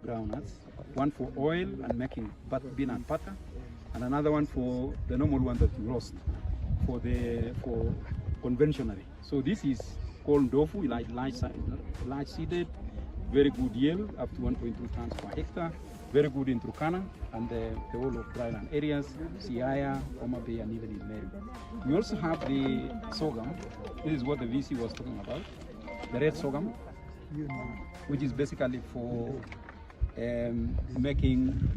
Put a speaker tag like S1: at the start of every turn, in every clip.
S1: groundnuts, one for oil and making peanut butter, and another one for the normal one that you roast for conventionally. So this is called tofu, like large seeded, very good yield, up to 1.2 tons per hectare, very good in Turkana and the whole of dryland areas, Siaya, Homa Bay, and even in Meru. We also have the sorghum. This is what the VC was talking about, the red sorghum, which is basically for making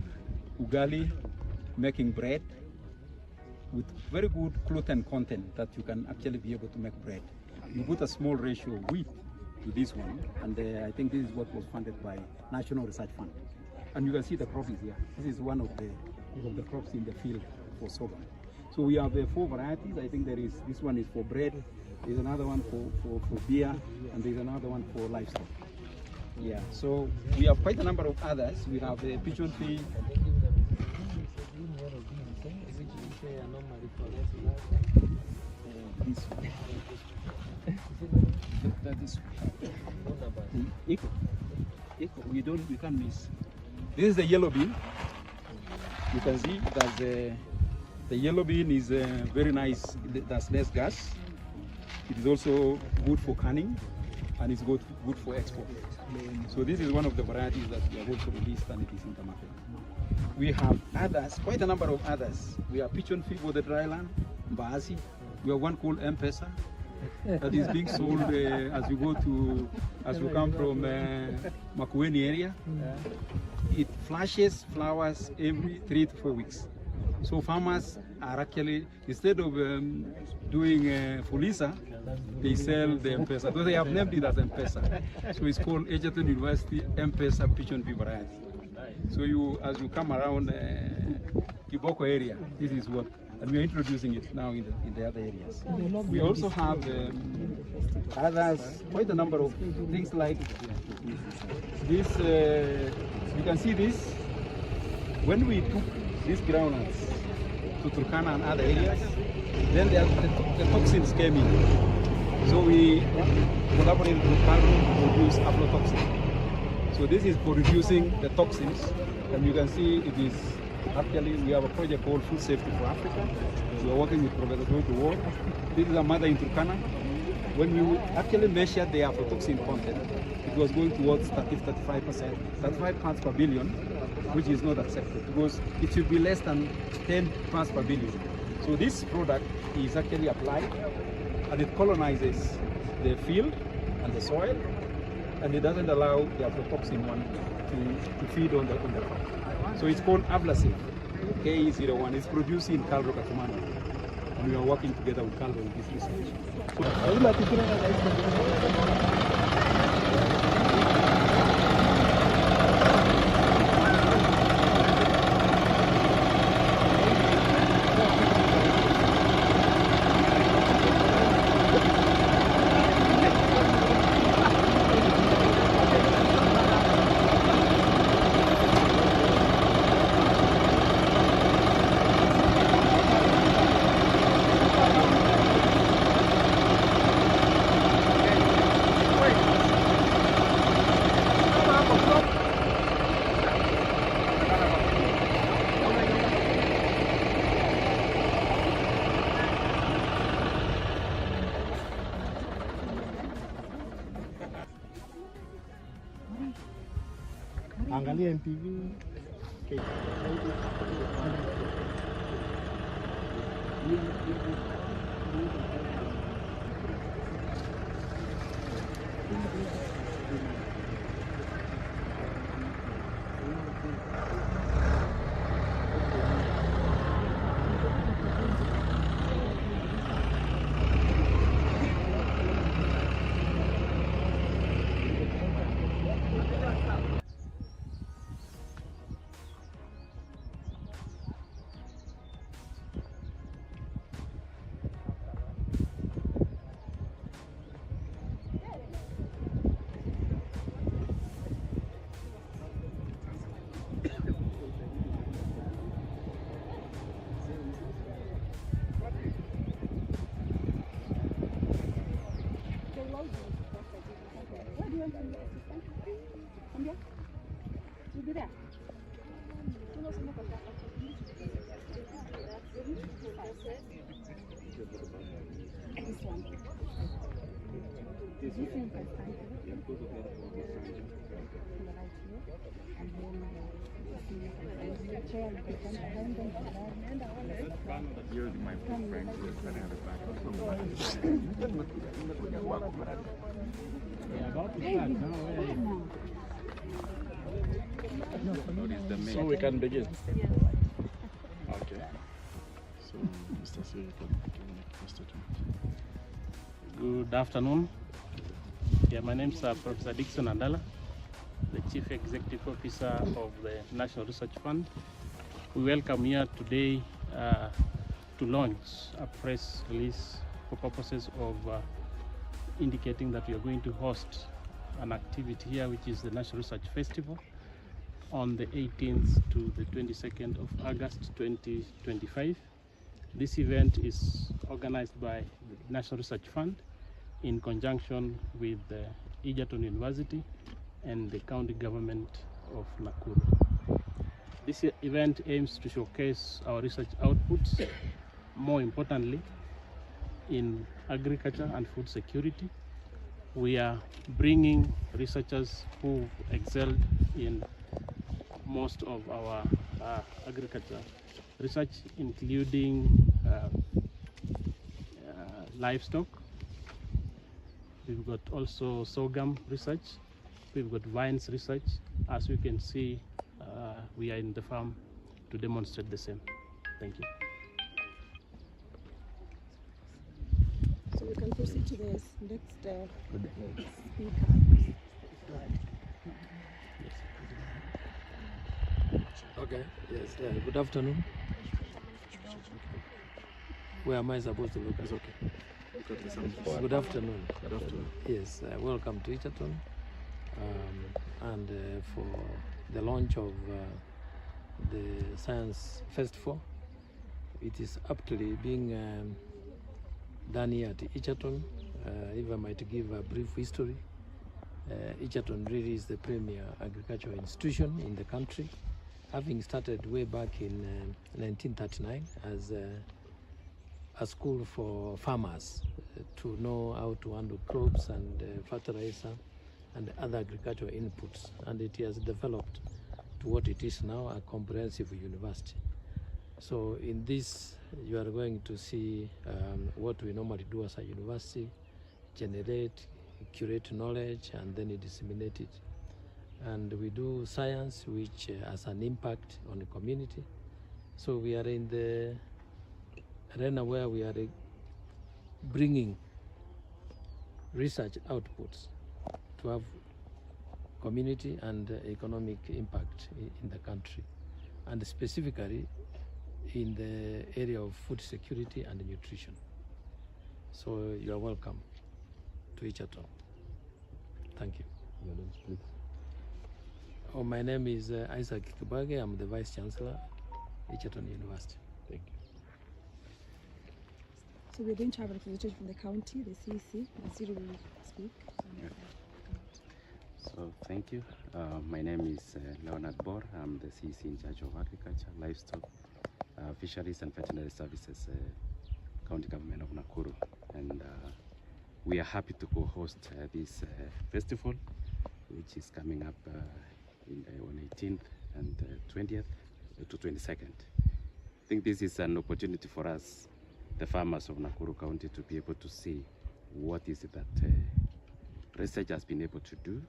S1: ugali, making bread, with very good gluten content that you can actually be able to make bread. You put a small ratio of wheat to this one, and I think this is what was funded by National Research Fund. And you can see the cropping here. This is one of the crops in the field for sorghum. So we have 4 varieties. I think this one is for bread, there's another one for beer, and there's another one for livestock. Yeah, so we have quite a number of others. We have the pigeon pea. That is we can't miss. This is the yellow bean. You can see that the yellow bean is very nice. That's less gas. It is also good for canning, and it's good for export. So this is one of the varieties that we have also released, and it is in the market. We have others, quite a number of others. We have pigeon pea for the dryland, mbaazi. We have one called M-Pesa that is being sold as you come from Makueni area. It flashes flowers every 3 to 4 weeks. So farmers are actually, instead of doing Fulisa, they sell the M-Pesa. So they have named it as M-Pesa. So it's called Egerton University M-Pesa pigeon pea variety. So as you come around Kiboko area, this is what, and we are introducing it now in the other areas. We also have others, quite a number of things like this. You can see this. When we took these groundnuts to Turkana and other areas, then the toxins came in. So we collaborated with Calro to produce aflatoxin. So this is for reducing the toxins, and you can see it is actually, we have a project called Food Safety for Africa. We are working with Professor George Ward. This is a mother in Turkana. When we actually measured the aflatoxin content, it was going towards 35%, 35 parts per billion, which is not accepted because it should be less than 10 parts per billion. So this product is actually applied, and it colonizes the field and the soil, and it doesn't allow the aflatoxin one to feed on the crop. So it's called Avlasif, KE01. It's produced in Calro, Katumani, and we are working together with Calro in this research. Angalia MTV.
S2: there? This one. This one can stand here. On the right here. And then the chair, you can stand behind them.
S3: You're my friend.
S1: So we can begin.
S2: Yes.
S3: Okay. So, Mr. Sir, you can make the statement.
S4: Good afternoon. Yeah, my name is Professor Dickson Andala, the Chief Executive Officer of the National Research Fund. We welcome you today to launch a press release for purposes of indicating that we are going to host an activity here, which is the National Research Festival, on the 18th to the 22nd of August 2025. This event is organized by the National Research Fund in conjunction with the Egerton University and the County Government of Nakuru. This event aims to showcase our research outputs, more importantly, in agriculture and food security. We are bringing researchers who excelled in most of our agriculture research, including livestock. We've got also sorghum research. We've got vines research. As you can see, we are in the farm to demonstrate the same. Thank you.
S2: So we can proceed to the next speaker.
S5: Okay, yes, good afternoon. Where am I supposed to look? It's okay. Good afternoon.
S3: Good afternoon.
S5: Yes, welcome to Egerton and for the launch of the Science Festival. It is aptly being done here at Egerton. If I might give a brief history, Egerton really is the premier agricultural institution in the country, having started way back in 1939 as a school for farmers to know how to handle crops and fertilizer and other agricultural inputs, and it has developed to what it is now, a comprehensive university. So in this you are going to see what we normally do as a university: generate, curate knowledge, and then disseminate it. And we do science which has an impact on the community. So we are in the arena where we are bringing research outputs to have community and economic impact in the country, and specifically in the area of food security and nutrition. So you are welcome to Egerton. Thank you.
S3: Your names, please.
S5: Oh, my name is Isaac Kibage. I'm the Vice Chancellor, Egerton University.
S3: Thank you.
S2: So we're going to have a representation from the county, the CEC. The city will speak.
S6: So thank you. My name is Leonard Bor. I'm the CEC in charge of agriculture, livestock, fisheries and veterinary services, County Government of Nakuru. And we are happy to co-host this festival, which is coming up on 18th and 20th to 22nd. I think this is an opportunity for us, the farmers of Nakuru County, to be able to see what is it that research has been able to do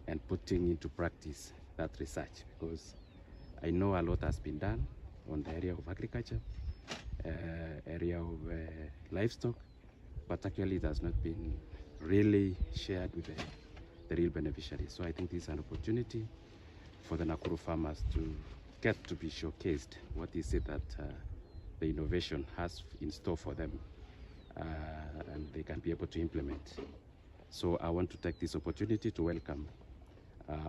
S6: and putting into practice that research, because I know a lot has been done on the area of agriculture, area of livestock, but actually it has not been really shared with the real beneficiaries. So I think this is an opportunity for the Nakuru farmers to get to be showcased what is it that the innovation has in store for them, and they can be able to implement. So I want to take this opportunity to welcome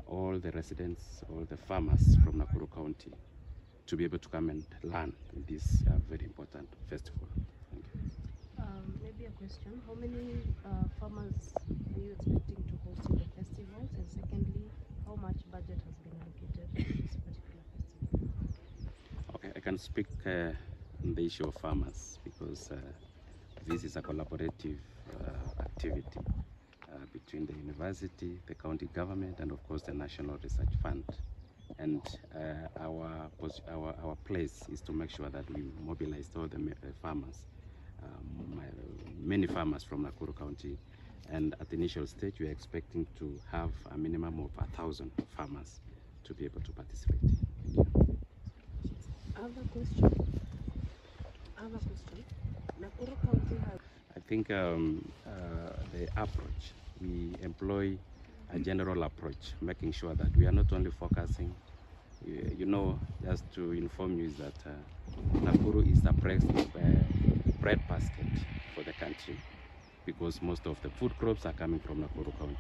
S6: all the residents, all the farmers from Nakuru County to be able to come and learn in this very important festival. Thank you.
S7: Maybe a question. How many farmers are you expecting to host in the festivals? And secondly,
S2: how much budget has been allocated for this particular festival?
S6: Okay, I can speak on the issue of farmers because this is a collaborative activity between the university, the county government, and of course the National Research Fund. And our place is to make sure that we mobilize all the farmers, many farmers from Nakuru County. And at the initial stage, we are expecting to have a minimum of 1,000 farmers to be able to participate. Thank you.
S2: I have a question. Nakuru County has...
S6: I think the approach, we employ a general approach, making sure that we are not only focusing, you know, just to inform you is that Nakuru is the bread basket for the country because most of the food crops are coming from Nakuru County.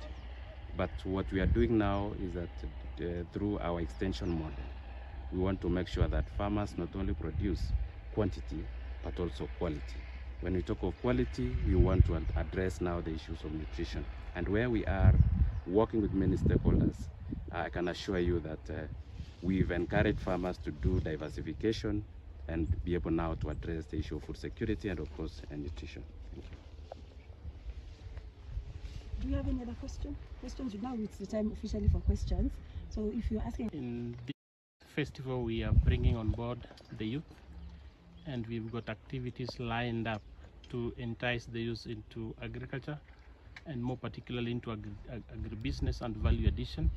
S6: But what we are doing now is that through our extension model, we want to make sure that farmers not only produce quantity, but also quality. When we talk of quality, we want to address now the issues of nutrition. And where we are working with many stakeholders, I can assure you that we've encouraged farmers to do diversification and be able now to address the issue of food security and of course nutrition. Thank you.
S2: Do you have any other questions? Now it's the time officially for questions. So if you're asking...
S4: In this festival, we are bringing on board the youth, and we've got activities lined up to entice the youth into agriculture, and more particularly into agribusiness and value addition.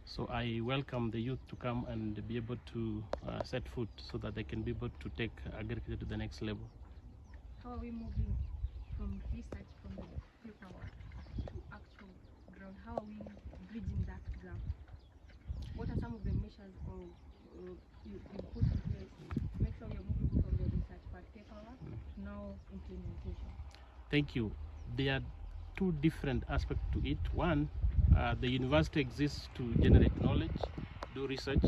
S4: So I welcome the youth to come and be able to set foot so that they can be able to take agriculture to the next level.
S7: How are we moving from research from the paperwork to actual ground? How are we bridging that gap? What are some of the measures you put in place to make sure you're moving from the research part paperwork to now implementation?
S4: Thank you. There are two different aspects to it. One, the university exists to generate knowledge, do research,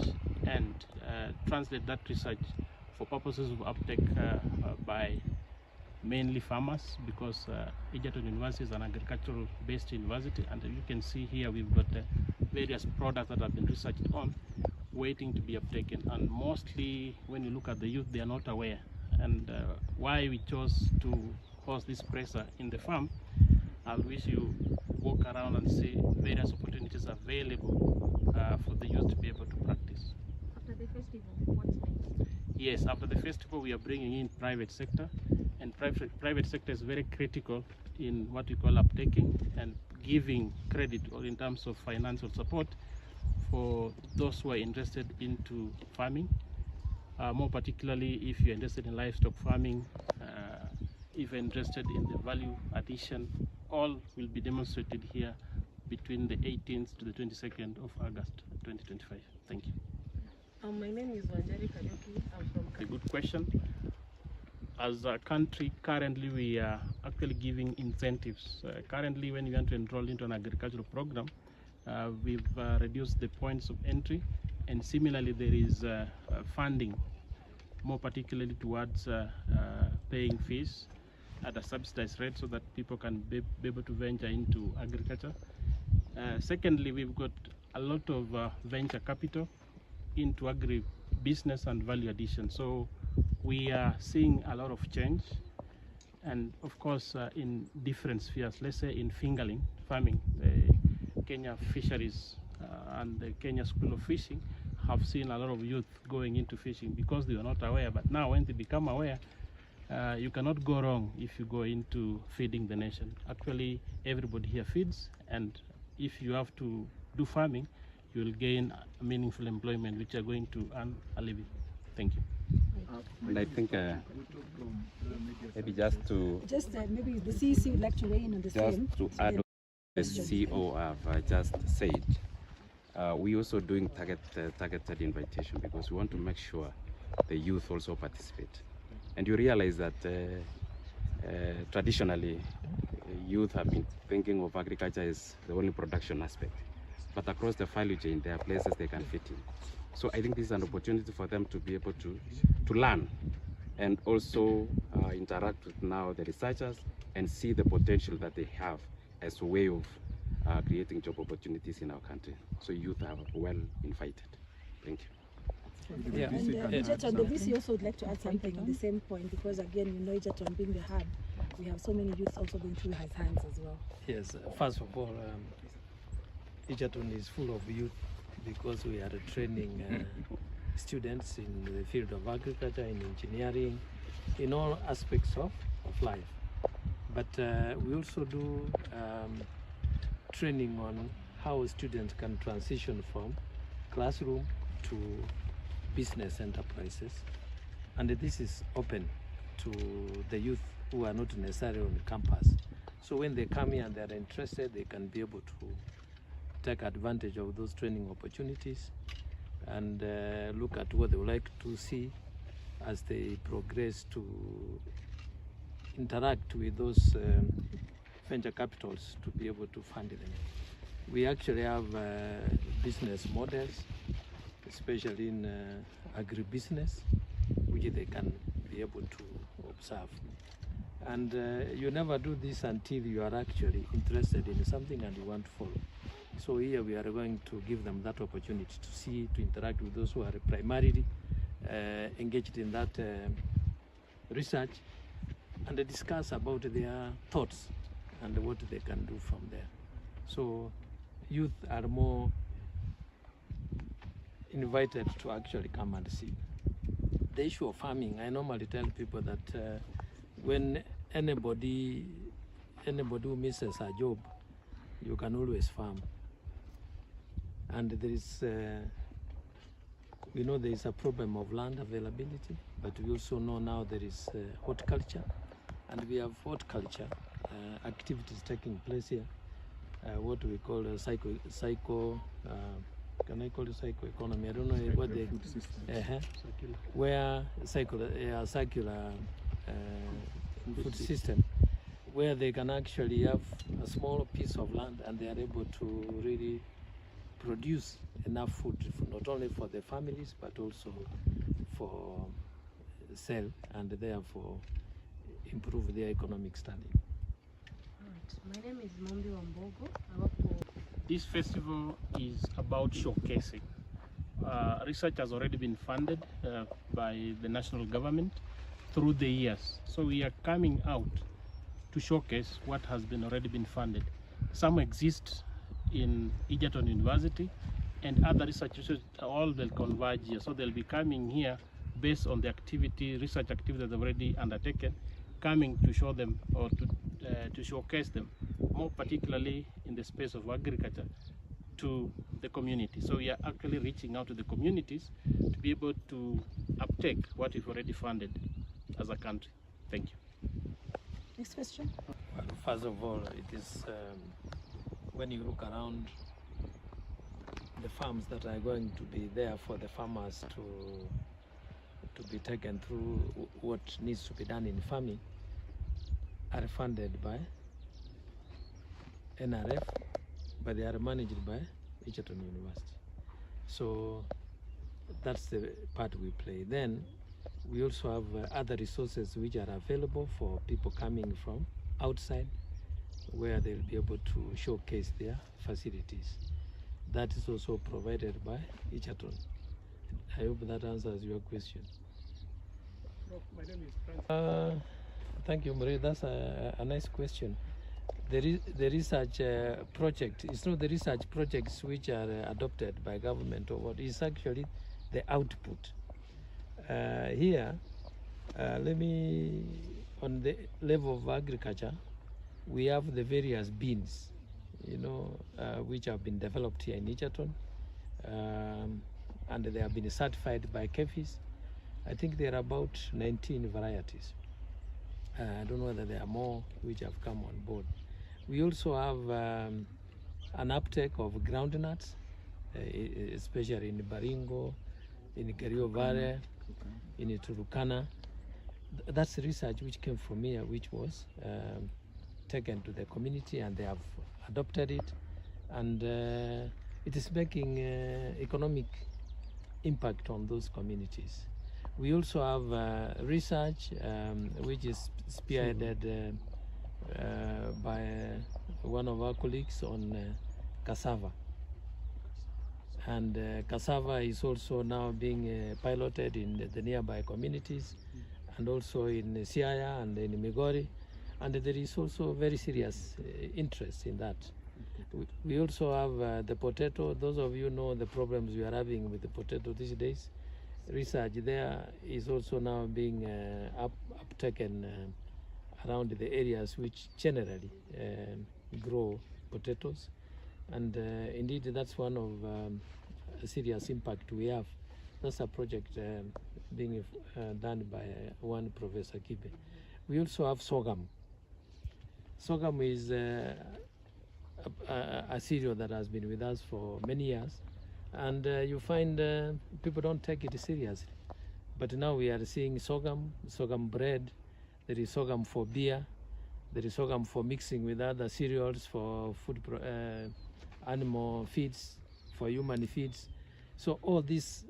S4: and translate that research for purposes of uptake by mainly farmers, because Egerton University is an agricultural based university, and you can see here we've got various products that have been researched on waiting to be uptaken, and mostly when you look at the youth, they are not aware. And why we chose to host this presser in the farm, I wish you walk around and see various opportunities available for the youth to be able to practice.
S7: After the festival, what's next?
S4: Yes, after the festival we are bringing in private sector, and private sector is very critical in what we call uptaking and giving credit, or in terms of financial support for those who are interested into farming, more particularly if you're interested in livestock farming, if you're interested in the value addition. All will be demonstrated here between the 18th to the 22nd of August 2025. Thank you.
S2: My name is Njoro. I'm from...
S4: A good question. As a country, currently we are actually giving incentives. Currently, when you want to enroll into an agricultural program, we've reduced the points of entry, and similarly there is funding, more particularly towards paying fees at a subsidized rate so that people can be able to venture into agriculture. Secondly, we've got a lot of venture capital into agri-business and value addition. So we are seeing a lot of change, and of course in different spheres. Let's say in fingerling farming, the Kenya Fisheries and the Kenya School of Fishing have seen a lot of youth going into fishing because they were not aware. But now when they become aware, you cannot go wrong if you go into feeding the nation. Actually, everybody here feeds, and if you have to do farming, you will gain meaningful employment, which are going to earn a living. Thank you.
S6: And I think maybe just
S2: maybe the CEC would like to weigh in on the same.
S6: Just to add what the CEO have just said, we also doing targeted invitation because we want to make sure the youth also participate. And you realize that traditionally youth have been thinking of agriculture as the only production aspect, but across the value chain there are places they can fit in. So I think this is an opportunity for them to be able to learn and also interact with now the researchers and see the potential that they have as a way of creating job opportunities in our country. So youth are well invited. Thank you.
S5: Yeah.
S2: And Egerton, the VC also would like to add something on the same point, because again, you know, Egerton being the hub, we have so many youths also going through his hands as well.
S5: Yes, first of all, Egerton is full of youth because we are training students in the field of agriculture, in engineering, in all aspects of life. But we also do training on how students can transition from classroom to business enterprises. And this is open to the youth who are not necessarily on campus. So when they come here and they are interested, they can be able to take advantage of those training opportunities and look at what they would like to see as they progress to interact with those venture capitals to be able to fund them. We actually have business models, especially in agribusiness, which they can be able to observe. And you never do this until you are actually interested in something and you want to follow. So here we are going to give them that opportunity to see, to interact with those who are primarily engaged in that research, and discuss about their thoughts and what they can do from there. So youth are more invited to actually come and see. The issue of farming, I normally tell people that when anybody who misses a job, you can always farm. And there is, we know there is a problem of land availability, but we also know now there is horticulture, and we have horticulture activities taking place here. What we call a can I call it psycho-economy? I don't know what they... Where circular food system, where they can actually have a small piece of land and they are able to really produce enough food, not only for the families, but also for sale, and therefore improve their economic standing.
S7: My name is Mombi Wambogo. I work for...
S4: This festival is about showcasing. Research has already been funded by the national government through the years. So we are coming out to showcase what has already been funded. Some exist in Egerton University, and other researchers all will converge here. So they'll be coming here based on the research activity they've already undertaken, coming to show them or to showcase them, more particularly in the space of agriculture, to the community. So we are actually reaching out to the communities to be able to uptake what we've already funded as a country. Thank you.
S2: Next question.
S5: Well, first of all, it is when you look around the farms that are going to be there for the farmers to be taken through what needs to be done in farming, are funded by NRF, but they are managed by Egerton University. So that's the part we play. Then we also have other resources which are available for people coming from outside, where they'll be able to showcase their facilities. That is also provided by Egerton. I hope that answers your question.
S1: My name is
S5: Thank you, Marie. That's a nice question. The research project, it's not the research projects which are adopted by government or what, is actually the output. Here, let me, on the level of agriculture, we have the various beans, you know, which have been developed here in Egerton, and they have been certified by KEFIS. I think there are about 19 varieties. I don't know whether there are more which have come on board. We also have an uptake of groundnuts, especially in Baringo, in Kerio Valley, in Turukana. That's research which came from here, which was taken to the community, and they have adopted it, and it is making economic impact on those communities. We also have research which is spearheaded by one of our colleagues on cassava. And cassava is also now being piloted in the nearby communities, and also in Siaya and in Migori. And there is also very serious interest in that. We also have the potato. Those of you know the problems we are having with the potato these days. Research there is also now being uptaken around the areas which generally grow potatoes. And indeed, that's one of a serious impact we have. That's a project being done by one Professor Kibe. We also have sorghum. Sorghum is a cereal that has been with us for many years, and you find people don't take it seriously. But now we are seeing sorghum bread, there is sorghum for beer, there is sorghum for mixing with other cereals for food, animal feeds, for human feeds. So all these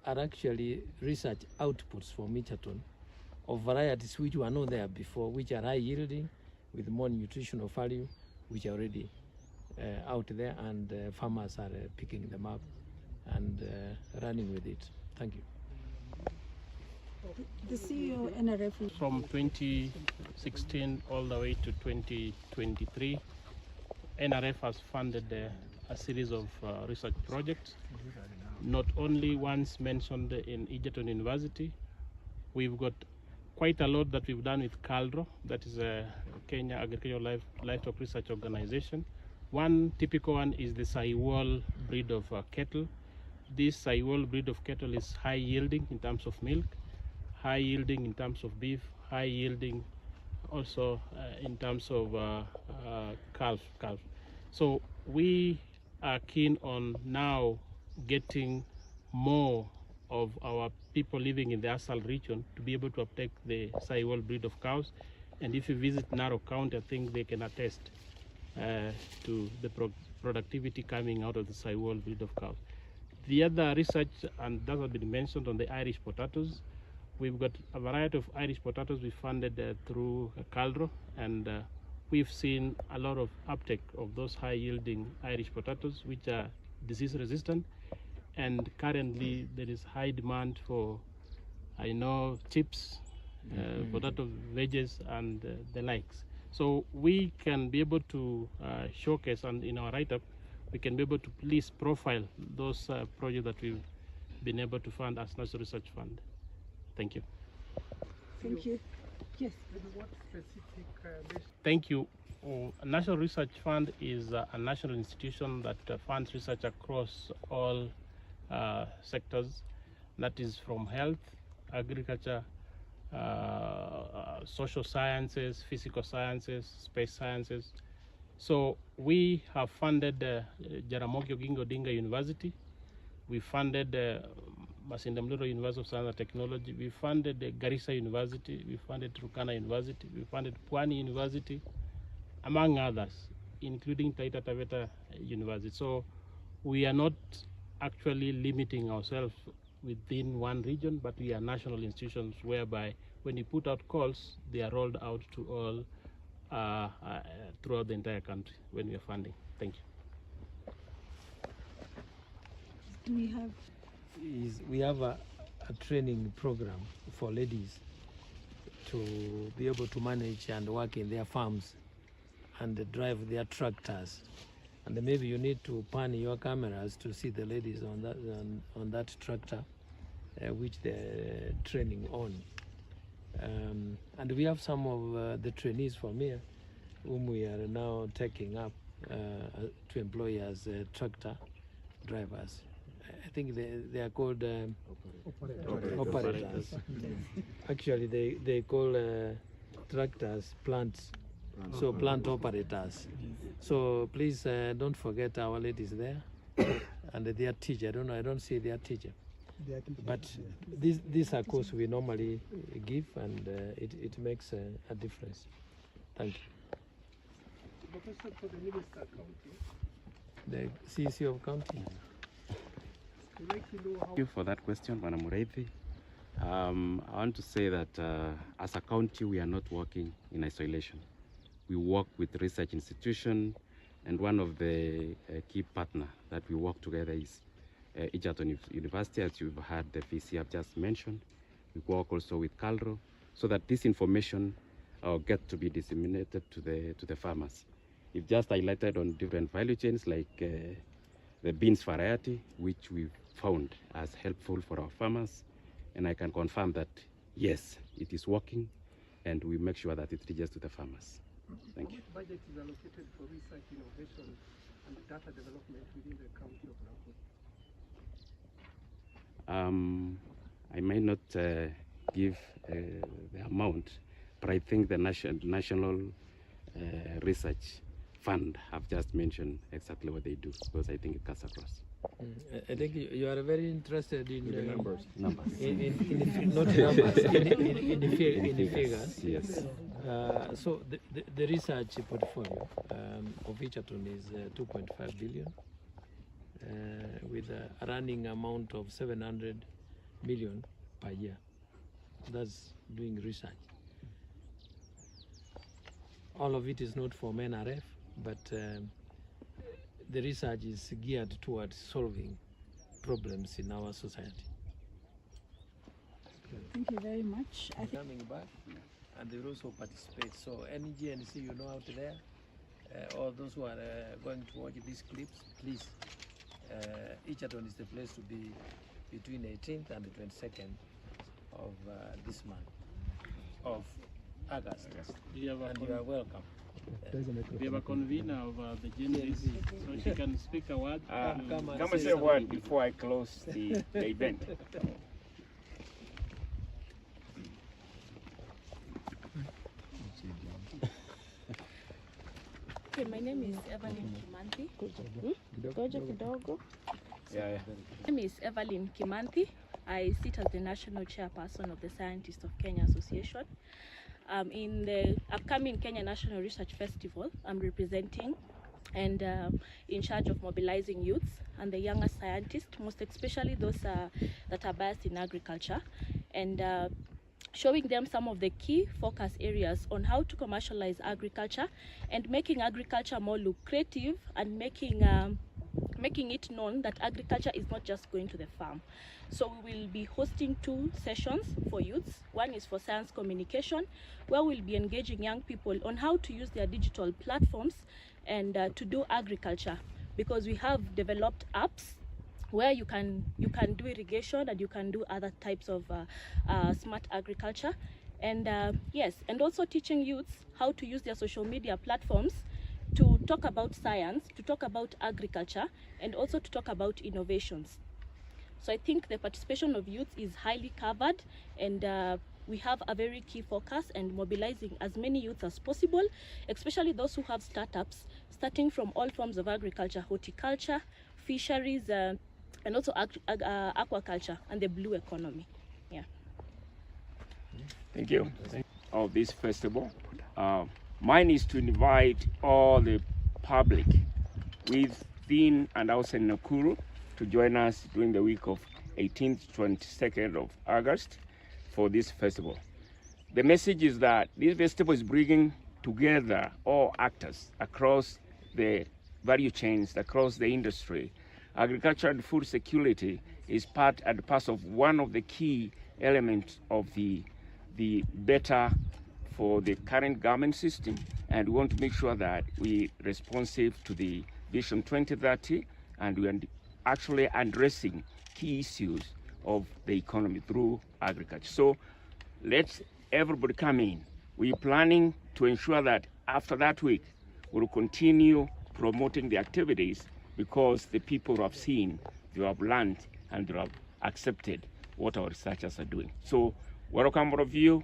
S5: are actually research outputs from Egerton of varieties which were not there before, which are high yielding with more nutritional value, which are already out there, and farmers are picking them up and running with it. Thank you.
S2: The CEO NRF.
S4: From 2016 all the way to 2023, NRF has funded a series of research projects, not only ones mentioned in Egerton University. We've got quite a lot that we've done with CALRO, that is a Kenya Agricultural Livestock Research Organization. One typical one is the Saiwal breed of cattle. This Saiwal breed of cattle is high yielding in terms of milk, high yielding in terms of beef, high yielding also in terms of calf. So we are keen on now getting more of our people living in the Asal region to be able to uptake the Saiwal breed of cows. And if you visit Narok County, I think they can attest to the productivity coming out of the Saiwal breed of cows. The other research, and that has been mentioned, on the Irish potatoes. We've got a variety of Irish potatoes we funded through CALRO, and we've seen a lot of uptake of those high yielding Irish potatoes, which are disease resistant. And currently there is high demand for, I know, chips, potato wedges, and the likes. So we can be able to showcase, and in our write-up, we can be able to please profile those projects that we've been able to fund as National Research Fund. Thank you.
S2: Thank you. Yes.
S8: What specific
S4: Thank you. National Research Fund is a national institution that funds research across all sectors, that is from health, agriculture, social sciences, physical sciences, space sciences. So we have funded Jaramogi Oginga Odinga University. We funded Masinde Muliro University of Science and Technology. We funded Garissa University. We funded Turkana University. We funded Pwani University, among others, including Taita Taveta University. So we are not actually limiting ourselves within one region, but we are national institutions whereby when you put out calls, they are rolled out to all throughout the entire country when we are funding. Thank you.
S2: Do we have?
S5: We have a training program for ladies to be able to manage and work in their farms and drive their tractors. And maybe you need to pan your cameras to see the ladies on that tractor, which they're training on. And we have some of the trainees from here, whom we are now taking up to employ as tractor drivers. I think they are called operators. Actually, they call tractors plants. So plant operators. So please don't forget our ladies there and their teacher. I don't see their teacher. But these are courses we normally give, and it makes a difference. Thank you.
S8: Professor, for the Minister County.
S5: The CEC of County.
S8: I'd like to know how.
S6: Thank you for that question, Madam Mureithi. I want to say that as a county, we are not working in isolation. we work with research institution, and one of the key partner that we work together is Egerton University, as you've heard the VC have just mentioned. We work also with CalRO, so that this information get to be disseminated to the farmers. We've just highlighted on different value chains like the beans variety, which we've found as helpful for our farmers, and I can confirm that yes, it is working, and we make sure that it reaches to the farmers. Thank you.
S8: What budget is allocated for research, innovation, and data development within the County of Nakuru?
S6: I might not give the amount, but I think the national research fund have just mentioned exactly what they do, because I think it cuts across.
S5: I think you are very interested in
S3: The numbers.
S6: Numbers.
S5: in the figures.
S6: Yes.
S5: So the research portfolio of Egerton is 2.5 billion, with a running amount of 700 million per year. That's doing research. All of it is not from NRF, but the research is geared towards solving problems in our society.
S2: Thank you very much. I think
S5: Coming back, and they will also participate. So any GNC you know out there, or those who are going to watch these clips, please, Egerton is the place to be between 18th and the 22nd of this month of August.
S4: Do you have
S5: And you are welcome.
S4: we have a convener of the GNC, so she can speak a word.
S5: Come and
S9: Come and
S5: say
S9: say a word
S5: something.
S9: before I close the event.
S7: Okay, my name is Evelyn Kimanthi.
S2: Goja kidogo.
S9: Yeah.
S7: My name is Evelyn Kimanthi. I sit as the national chairperson of the Scientists of Kenya Association. In the upcoming Kenya National Research Festival, I'm representing and in charge of mobilizing youths and the younger scientists, most especially those that are biased in agriculture, and showing them some of the key focus areas on how to commercialize agriculture and making agriculture more lucrative, and making it known that agriculture is not just going to the farm. So we will be hosting 2 sessions for youths. One is for science communication, where we'll be engaging young people on how to use their digital platforms and to do agriculture, because we have developed apps where you can do irrigation and you can do other types of smart agriculture. And yes, and also teaching youths how to use their social media platforms to talk about science, to talk about agriculture, and also to talk about innovations. So I think the participation of youth is highly covered, and we have a very key focus and mobilizing as many youths as possible, especially those who have startups, starting from all forms of agriculture, horticulture, fisheries, and also aquaculture and the blue economy. Yeah.
S9: Thank you. Of this festival. Mine is to invite all the public within and outside Nakuru to join us during the week of 18th to 22nd of August for this festival. The message is that this festival is bringing together all actors across the value chains, across the industry. Agriculture and food security is part and parcel of one of the key elements of the better for the current government system, and we want to make sure that we're responsive to the Vision 2030, and we are actually addressing key issues of the economy through agriculture. So let's everybody come in. We're planning to ensure that after that week, we'll continue promoting the activities, because the people who have seen, they have learned, and they have accepted what our researchers are doing. So welcome all of you.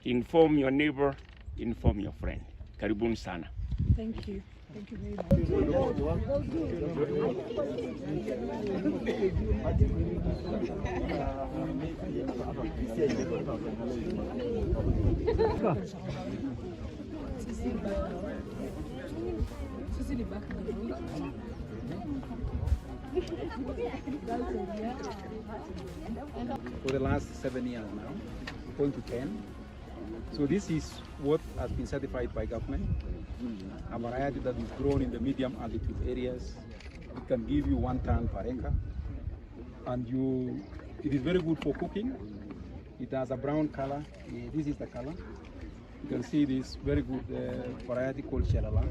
S9: Inform your neighbor, inform your friend. Karibuni sana.
S2: Thank you. Thank you very much.
S1: For the last 7 years now, going to 10, So this is what has been certified by government. A variety that is grown in the medium altitude areas. It can give you 1 ton per acre. And it is very good for cooking. It has a brown color. This is the color. You can see this very good variety called Shalala.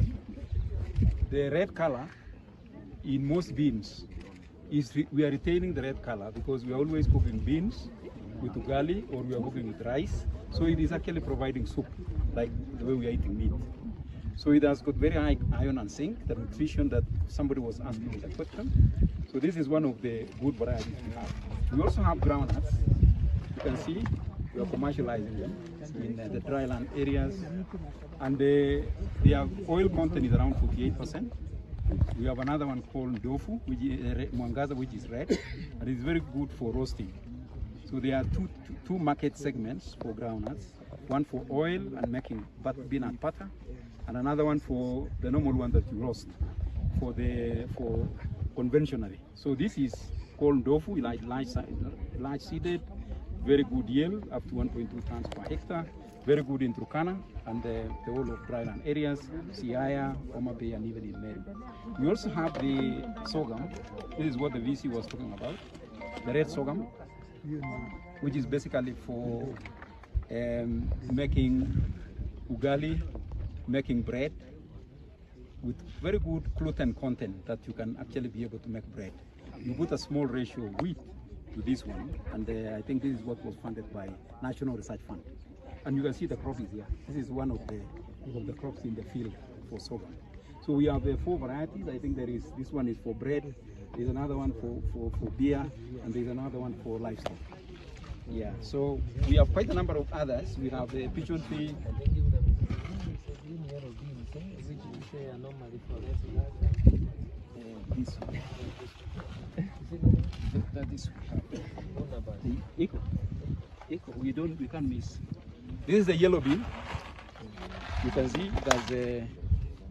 S1: The red color in most beans we are retaining the red color because we are always cooking beans with ugali or we are cooking with rice. So it is actually providing soup like the way we are eating meat. So it has got very high iron and zinc, the nutrition that somebody was asking in the question. So this is one of the good varieties we have. We also have groundnuts. You can see we are commercializing them in the dryland areas. And their oil content is around 48%. We have another one called Dofu, which is Mwangaza, which is red, and it's very good for roasting. So there are two market segments for groundnuts, one for oil and making peanut butter, and another one for the normal one that you roast for conventionally. So this is called Dofu, large seeded, very good yield, up to 1.2 tons per hectare. Very good in Turkana and the whole of dryland areas, Siaya, Homa Bay, and even in Meru. We also have the sorghum. This is what the VC was talking about, the red sorghum, which is basically for making ugali, making bread, with very good gluten content that you can actually be able to make bread. You put a small ratio of wheat to this one, and I think this is what was funded by National Research Fund. And you can see the crop is here. This is one of the crops in the field for sorghum. So we have 4 varieties. I think this one is for bread, there's another one for beer, and there's another one for livestock. Yeah, so we have quite a number of others. We have the pigeon tree. This one. That is the eco. We can't miss. This is the yellow bean. You can see that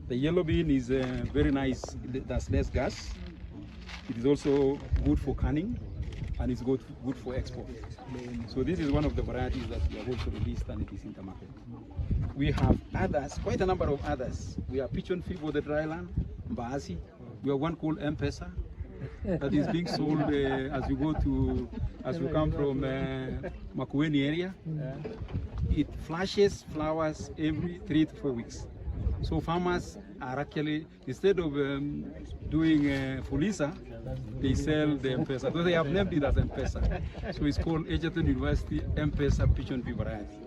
S1: the yellow bean is very nice. That's less gas. It is also good for canning, and it's good for export. So this is one of the varieties that we have also released, and it is in the market. We have others, quite a number of others. We have pigeon tree for the dryland, Mbaazi. We have one called M-Pesa that is being sold as you come from Makueni area. It flashes flowers every 3 to 4 weeks. So farmers are actually, instead of doing Fulisa, they sell the M-Pesa. So they have named it as M-Pesa. So it's called Egerton University M-Pesa pigeon tree variety.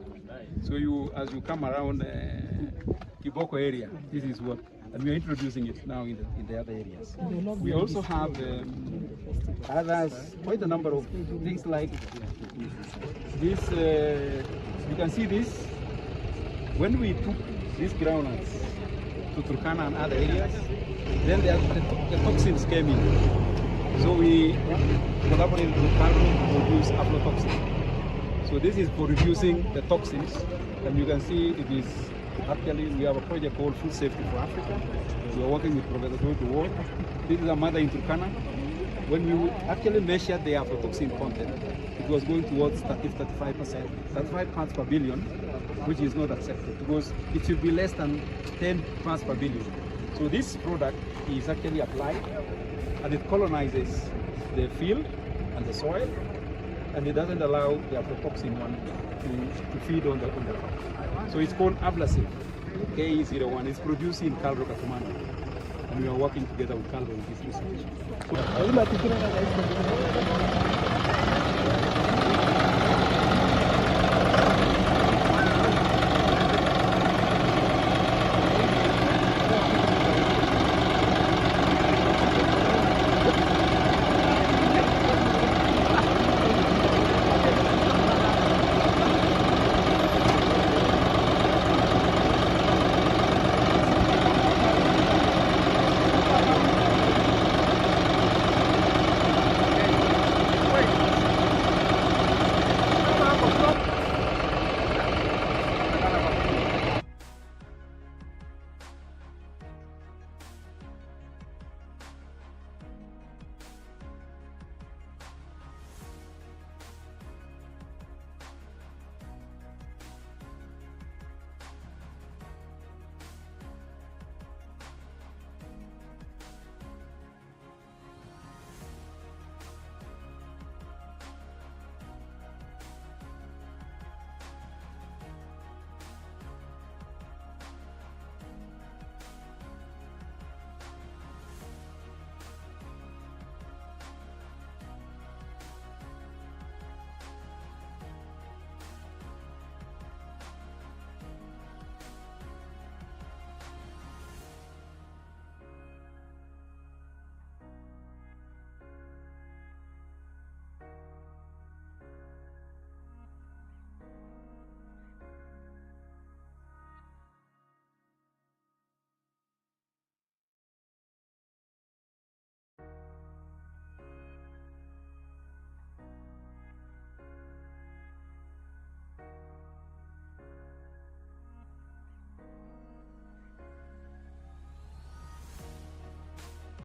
S1: So as you come around Kiboko area, this is what, and we are introducing it now in the other areas. We also have others, quite a number of things like this. You can see this. When we took these groundnuts to Turkana and other areas, then the toxins came in. So we collaborated with Calro to produce aflatoxin. So this is for reducing the toxins, and you can see it is actually, we have a project called Food Safety for Africa. We are working with Professor Dodo Ward. This is a mother in Turkana. When we actually measured the aflatoxin content, it was going towards 35%, 35 parts per billion, which is not accepted because it should be less than 10 parts per billion. So this product is actually applied, and it colonizes the field and the soil, and it doesn't allow the aflatoxin one to feed on the crop. So it's called Ablasafe, KE01. It's produced in Calro, Katumana, and we are working together with Calro in this research.